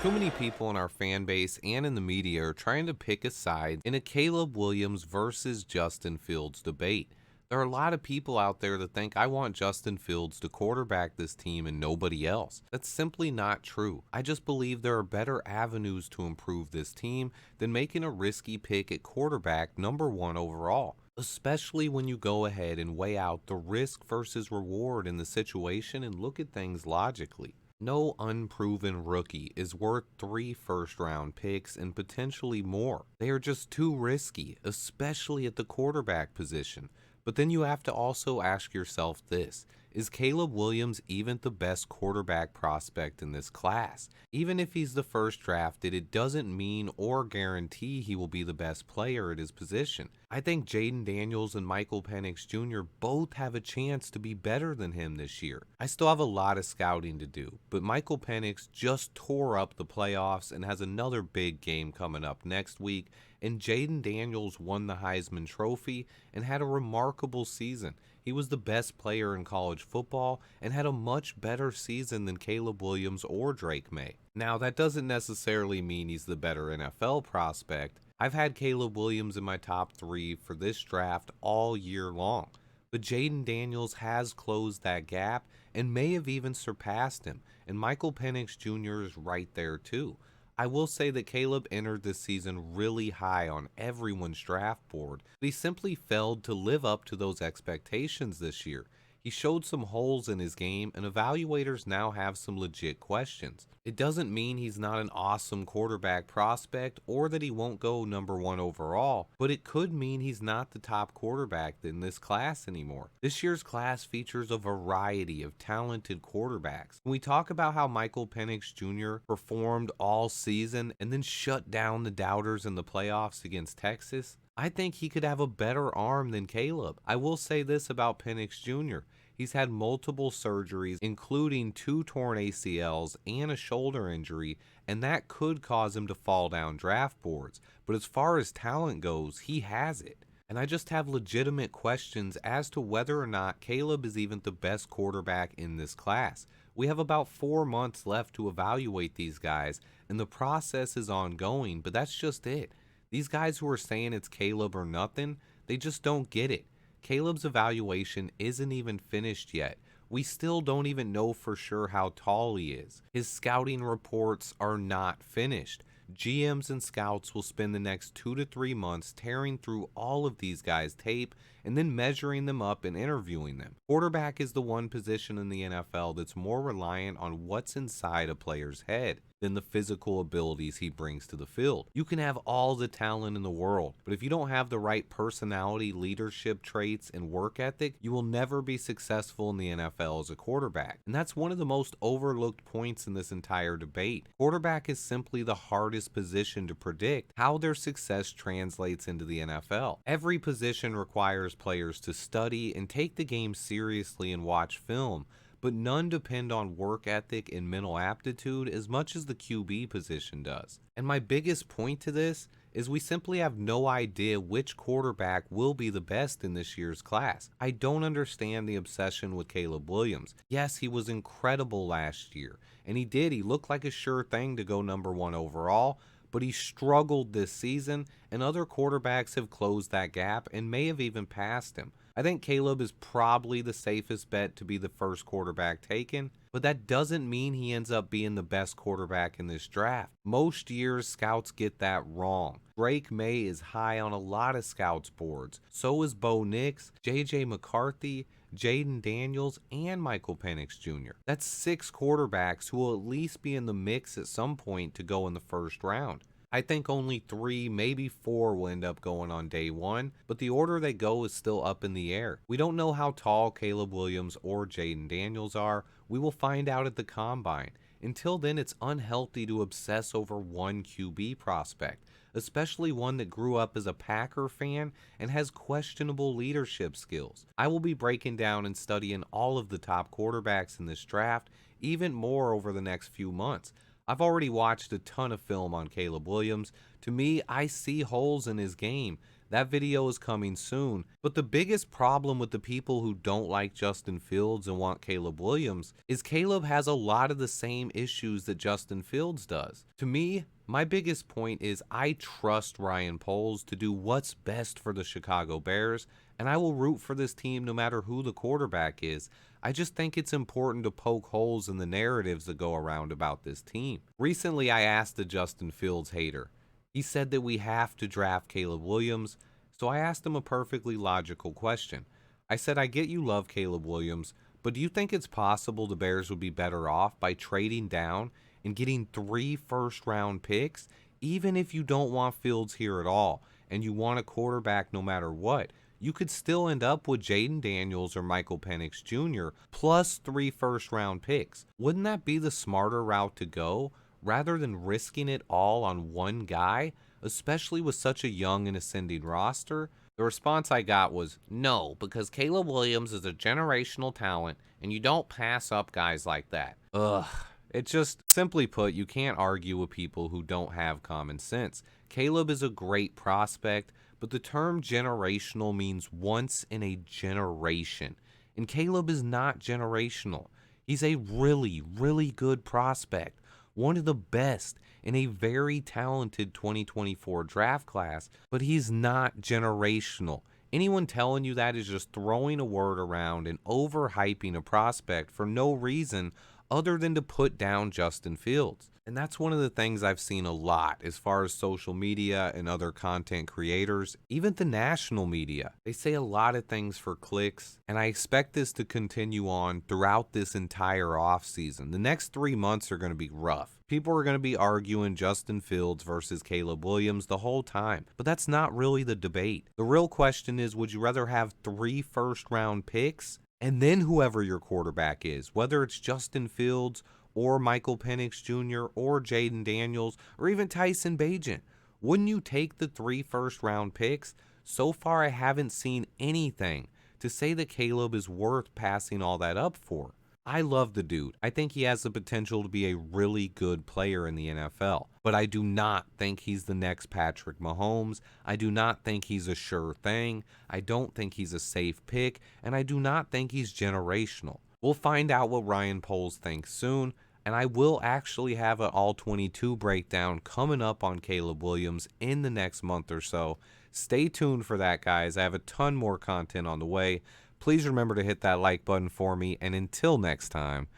Too many people in our fan base and in the media are trying to pick a side in a Caleb Williams versus Justin Fields debate. There are a lot of people out there that think I want Justin Fields to quarterback this team and nobody else. That's simply not true. I just believe there are better avenues to improve this team than making a risky pick at quarterback #1 overall. Especially when you go ahead and weigh out the risk versus reward in the situation and look at things logically. No unproven rookie is worth 3 first-round picks and potentially more. They are just too risky, especially at the quarterback position. But then you have to also ask yourself this: is Caleb Williams even the best quarterback prospect in this class? Even if he's the first drafted, it doesn't mean or guarantee he will be the best player at his position. I think Jaden Daniels and Michael Penix Jr. both have a chance to be better than him this year. I still have a lot of scouting to do, but Michael Penix just tore up the playoffs and has another big game coming up next week, and Jaden Daniels won the Heisman Trophy and had a remarkable season. He was the best player in college football and had a much better season than Caleb Williams or Drake May. Now, that doesn't necessarily mean he's the better NFL prospect. I've had Caleb Williams in my top 3 for this draft all year long, but Jaden Daniels has closed that gap and may have even surpassed him, and Michael Penix Jr. is right there too. I will say that Caleb entered this season really high on everyone's draft board, but he simply failed to live up to those expectations this year. He showed some holes in his game, and evaluators now have some legit questions. It doesn't mean he's not an awesome quarterback prospect or that he won't go #1 overall, but it could mean he's not the top quarterback in this class anymore. This year's class features a variety of talented quarterbacks. When we talk about how Michael Penix Jr. performed all season and then shut down the doubters in the playoffs against Texas, I think he could have a better arm than Caleb. I will say this about Penix Jr. He's had multiple surgeries, including 2 torn ACLs and a shoulder injury, and that could cause him to fall down draft boards. But as far as talent goes, he has it. And I just have legitimate questions as to whether or not Caleb is even the best quarterback in this class. We have about 4 months left to evaluate these guys, and the process is ongoing, but that's just it. These guys who are saying it's Caleb or nothing, they just don't get it. Caleb's evaluation isn't even finished yet. We still don't even know for sure how tall he is. His scouting reports are not finished. GMs and scouts will spend the next 2 to 3 months tearing through all of these guys' tape and then measuring them up and interviewing them. Quarterback is the one position in the NFL that's more reliant on what's inside a player's head than the physical abilities he brings to the field. You can have all the talent in the world, but if you don't have the right personality, leadership traits, and work ethic, you will never be successful in the NFL as a quarterback. And that's one of the most overlooked points in this entire debate. Quarterback is simply the hardest position to predict how their success translates into the NFL. Every position requires players to study and take the game seriously and watch film, but none depend on work ethic and mental aptitude as much as the QB position does. And my biggest point to this is we simply have no idea which quarterback will be the best in this year's class. I don't understand the obsession with Caleb Williams. Yes, he was incredible last year, and he looked like a sure thing to go #1 overall, but he struggled this season, and other quarterbacks have closed that gap and may have even passed him. I think Caleb is probably the safest bet to be the first quarterback taken, but that doesn't mean he ends up being the best quarterback in this draft. Most years, scouts get that wrong. Drake May is high on a lot of scouts' boards. So is Bo Nix, JJ McCarthy, Jaden Daniels, and Michael Penix Jr. That's 6 quarterbacks who will at least be in the mix at some point to go in the first round. I think only 3, maybe 4 will end up going on day 1, but the order they go is still up in the air. We don't know how tall Caleb Williams or Jaden Daniels are. We will find out at the combine. Until then, it's unhealthy to obsess over one QB prospect, especially one that grew up as a Packer fan and has questionable leadership skills. I will be breaking down and studying all of the top quarterbacks in this draft, even more over the next few months. I've already watched a ton of film on Caleb Williams. To me, I see holes in his game That video is coming soon. But the biggest problem with the people who don't like Justin Fields and want Caleb Williams is Caleb has a lot of the same issues that Justin Fields does. To me, my biggest point is I trust Ryan Poles to do what's best for the Chicago Bears, and I will root for this team no matter who the quarterback is. I just think it's important to poke holes in the narratives that go around about this team. Recently, I asked a Justin Fields hater. He said that we have to draft Caleb Williams, so I asked him a perfectly logical question. I said, I get you love Caleb Williams, but do you think it's possible the Bears would be better off by trading down and getting 3 first-round picks, even if you don't want Fields here at all, and you want a quarterback no matter what? You could still end up with Jaden Daniels or Michael Penix Jr. plus 3 first-round picks. Wouldn't that be the smarter route to go, rather than risking it all on one guy, especially with such a young and ascending roster? The response I got was, no, because Caleb Williams is a generational talent, and you don't pass up guys like that. Ugh. It just, simply put, you can't argue with people who don't have common sense. Caleb is a great prospect, but the term generational means once in a generation. And Caleb is not generational. He's a really, really good prospect. One of the best in a very talented 2024 draft class, but he's not generational. Anyone telling you that is just throwing a word around and overhyping a prospect for no reason other than to put down Justin Fields. And that's one of the things I've seen a lot as far as social media and other content creators, even the national media. They say a lot of things for clicks, and I expect this to continue on throughout this entire offseason. The next 3 months are going to be rough. People are going to be arguing Justin Fields versus Caleb Williams the whole time, but that's not really the debate. The real question is, would you rather have 3 first-round picks and then whoever your quarterback is, whether it's Justin Fields or Michael Penix Jr. or Jaden Daniels or even Tyson Bagent? Wouldn't you take the 3 first-round picks? So far, I haven't seen anything to say that Caleb is worth passing all that up for. I love the dude. I think he has the potential to be a really good player in the NFL, but I do not think he's the next Patrick Mahomes. I do not think he's a sure thing. I don't think he's a safe pick, and I do not think he's generational. We'll find out what Ryan Poles thinks soon, and I will actually have an all-22 breakdown coming up on Caleb Williams in the next month or so. Stay tuned for that, guys. I have a ton more content on the way. Please remember to hit that like button for me, and until next time,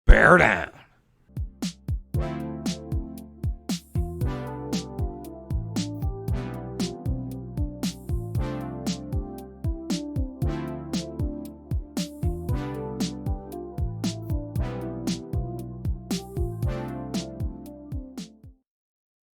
bear down.